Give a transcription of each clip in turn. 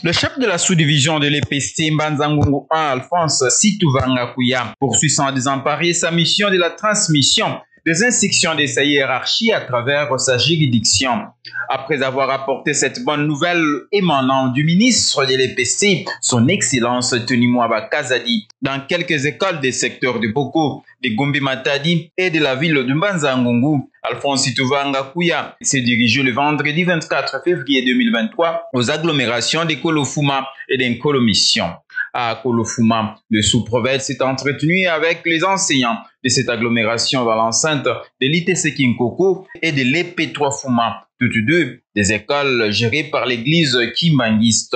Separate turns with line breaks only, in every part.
Le chef de la sous-division de l'EPC Mbanza-Ngungu 1, Alphonse Situvanga Kuya, poursuit sans désemparer sa mission de la transmission des instructions de sa hiérarchie à travers sa juridiction. Après avoir apporté cette bonne nouvelle émanant du ministre de l'EPC, son Excellence Tony Mwaba Kazadi, dans quelques écoles des secteurs de Boko, de Gombe Matadi et de la ville de Mbanza-Ngungu, Alphonse Situvanga Kuya s'est dirigé le vendredi 24 février 2023 aux agglomérations de Kolofuma et d'Nkolomission. À Kolofuma, le sous-prophète s'est entretenu avec les enseignants de cette agglomération dans l'enceinte de l'ITC Kinkoko et de l'EP3 Fuma, toutes deux des écoles gérées par l'église Kimbangiste.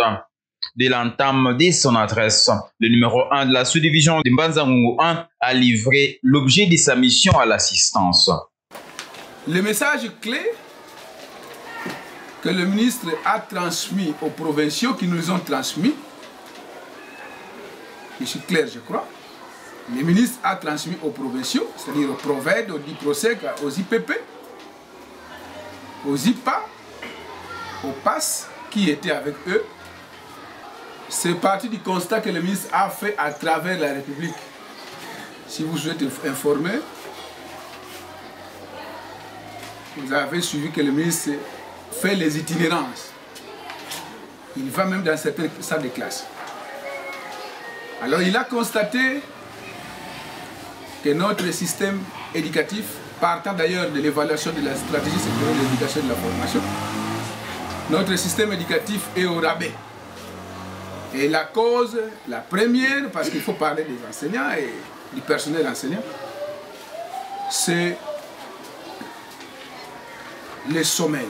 Dès l'entame de son adresse, le numéro 1 de la sous-division de Mbanza-Ngungu 1 a livré l'objet de sa mission à l'assistance.
Le message clé que le ministre a transmis aux provinciaux qui nous ont transmis, je suis clair je crois, le ministre a transmis aux provinciaux, c'est-à-dire aux Proved, aux DIPROSEC, aux IPP, aux IPA, aux PAS qui étaient avec eux. C'est parti du constat que le ministre a fait à travers la République. Si vous souhaitez informer, vous avez suivi que le ministre fait les itinérances. Il va même dans certaines salles de classe. Alors il a constaté que notre système éducatif, partant d'ailleurs de l'évaluation de la stratégie sectorielle de l'éducation et de la formation, notre système éducatif est au rabais. Et la cause, la première, parce qu'il faut parler des enseignants et du personnel enseignant, c'est le sommeil.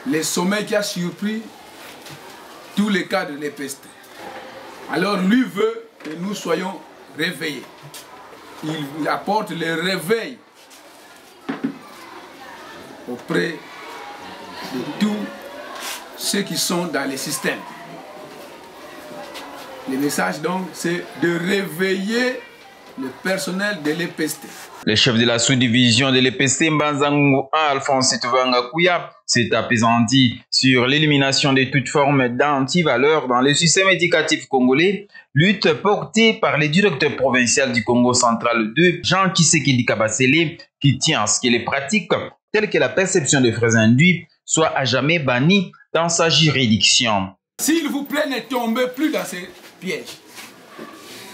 Le sommeil qui a surpris tous les cas de l'EPST. Alors lui veut que nous soyons réveillés. Il apporte le réveil auprès de tous ceux qui sont dans les systèmes. Le message donc, c'est de réveiller le personnel de l'EPST.
Le chef de la sous-division de l'EPC Mbanza-Ngungu 1, Alphonse Situvanga Kuya, s'est apaisanti sur l'élimination de toute forme d'antivaleurs dans le système éducatif congolais, lutte portée par le directeur provincial du Congo central 2, Jean Kisekedi Kabasele, qui tient à ce que les pratiques telles que la perception des frais induits soient à jamais bannies dans sa juridiction.
S'il vous plaît, ne tombez plus dans ces pièges.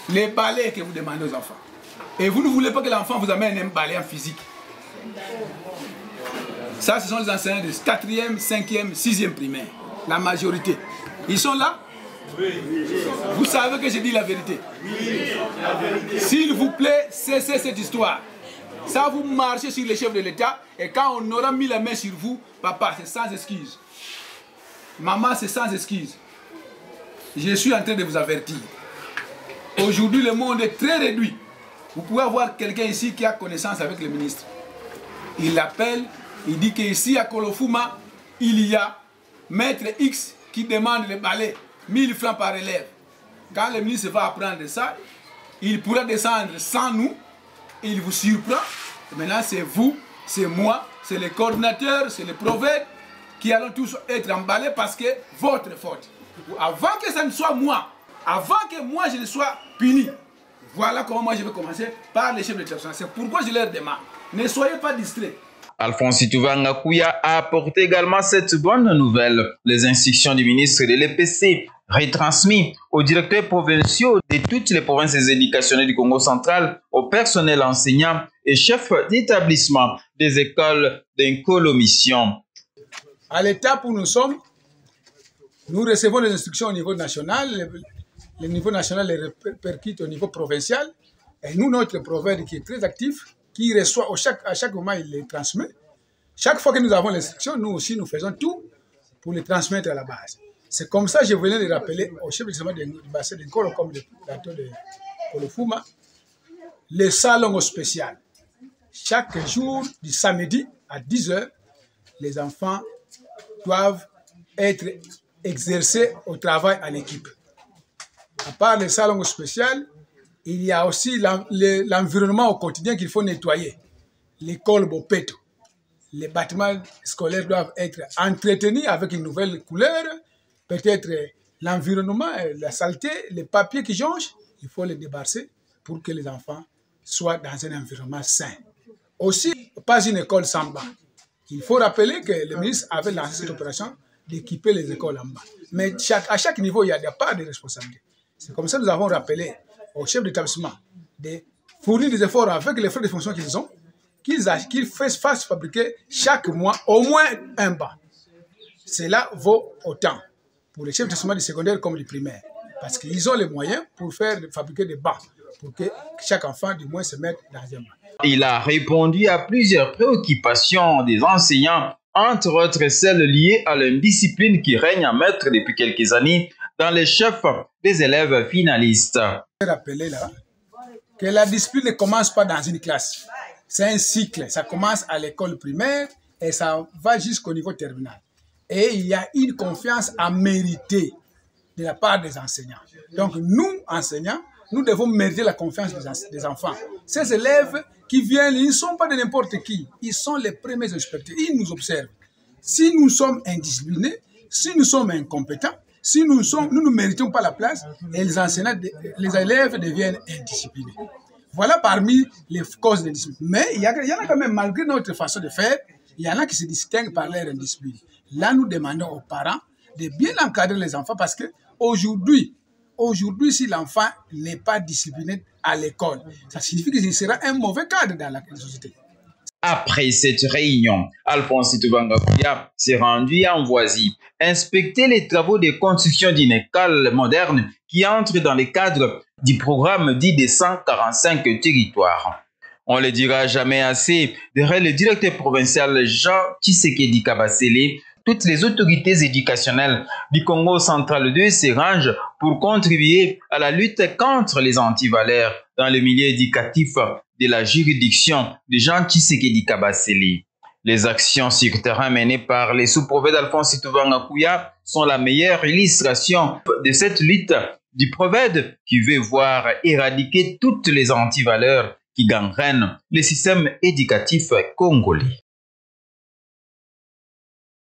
Les balais que vous demandez aux enfants. Et vous ne voulez pas que l'enfant vous amène un balai en physique. Ça, ce sont les enseignants de 4e, 5e, 6e primaire. La majorité. Ils sont là? Oui. Vous savez que j'ai dit la vérité. Oui. S'il vous plaît, cessez cette histoire. Ça, vous marchez sur les chefs de l'État et quand on aura mis la main sur vous, papa, c'est sans excuse. Maman, c'est sans excuse. Je suis en train de vous avertir. Aujourd'hui, le monde est très réduit. Vous pouvez avoir quelqu'un ici qui a connaissance avec le ministre. Il l'appelle, il dit qu'ici à Kolofuma, il y a maître X qui demande le balai, 1000 francs par élève. Quand le ministre va apprendre ça, il pourra descendre sans nous, il vous surprend. Et maintenant, c'est vous, c'est moi, c'est les coordinateurs, c'est les prophètes qui allons tous être emballés parce que votre faute. Avant que ça ne soit moi, avant que moi je ne sois puni, voilà comment moi je vais commencer par les chefs de l'établissement. C'est pourquoi je leur demande, ne soyez pas distraits.
Alphonse Situvanga Kuya a apporté également cette bonne nouvelle. Les instructions du ministre de l'EPC retransmises aux directeurs provinciaux de toutes les provinces éducationnelles du Congo central, au personnel enseignant et chefs d'établissement des écoles d'Nkolomission.
À l'étape où nous sommes, nous recevons les instructions au niveau national. Le niveau national les répercute au niveau provincial. Et nous, notre prophète qui est très actif, qui reçoit à chaque moment, il les transmet. Chaque fois que nous avons l'instruction, nous aussi, nous faisons tout pour les transmettre à la base. C'est comme ça que je voulais les rappeler au chef du bassin de Nkolo, comme le plateau de Kolofuma, le salon spécial. Chaque jour du samedi à 10 h, les enfants doivent être exercés au travail à l'équipe. À part le salon spécial, il y a aussi l'environnement au quotidien qu'il faut nettoyer. L'école Bopeto, les bâtiments scolaires doivent être entretenus avec une nouvelle couleur, peut-être l'environnement, la saleté, les papiers qui jonchent, il faut les débarrasser pour que les enfants soient dans un environnement sain. Aussi, pas une école sans banc. Il faut rappeler que le ministre avait lancé cette opération d'équiper les écoles en bas. Mais à chaque niveau, il y a des parts de responsabilité. C'est comme ça que nous avons rappelé aux chefs d'établissement de fournir des efforts avec les frais de fonction qu'ils ont, qu'ils fassent fabriquer chaque mois au moins un banc. Cela vaut autant pour les chefs d'établissement du secondaire comme du primaire, parce qu'ils ont les moyens pour fabriquer des bancs, pour que chaque enfant du moins se mette dans un banc.
Il a répondu à plusieurs préoccupations des enseignants, entre autres celles liées à l'indiscipline qui règne en maître depuis quelques années dans les chefs des élèves finalistes.
Je vais rappeler là que la discipline ne commence pas dans une classe. C'est un cycle. Ça commence à l'école primaire et ça va jusqu'au niveau terminal. Et il y a une confiance à mériter de la part des enseignants. Donc nous, enseignants, nous devons mériter la confiance des enfants. Ces élèves qui viennent, ils ne sont pas de n'importe qui. Ils sont les premiers inspecteurs. Ils nous observent. Si nous sommes indisciplinés, si nous sommes incompétents, si nous ne méritons pas la place, et les enseignants, les élèves deviennent indisciplinés. Voilà parmi les causes d'indiscipline. Mais il y en a quand même, malgré notre façon de faire, il y en a qui se distinguent par leur indiscipline. Là, nous demandons aux parents de bien encadrer les enfants parce que aujourd'hui, si l'enfant n'est pas discipliné à l'école, ça signifie qu'il sera un mauvais cadre dans la société.
Après cette réunion, Alphonse Tubangakuya s'est rendu en Voisie inspecter les travaux de construction d'une école moderne qui entre dans le cadre du programme dit des 145 territoires. On ne le dira jamais assez, derrière le directeur provincial Jean Tshisekedi Kabasele, toutes les autorités éducationnelles du Congo central 2 se rangent pour contribuer à la lutte contre les antivaleurs dans le milieu éducatif de la juridiction de Jean Tshisekedi Kabasele. Les actions sur terrain menées par les sous-préfets d'Alphonse Tubangakuya sont la meilleure illustration de cette lutte du prophète qui veut voir éradiquer toutes les antivaleurs qui gangrènent le système éducatif congolais.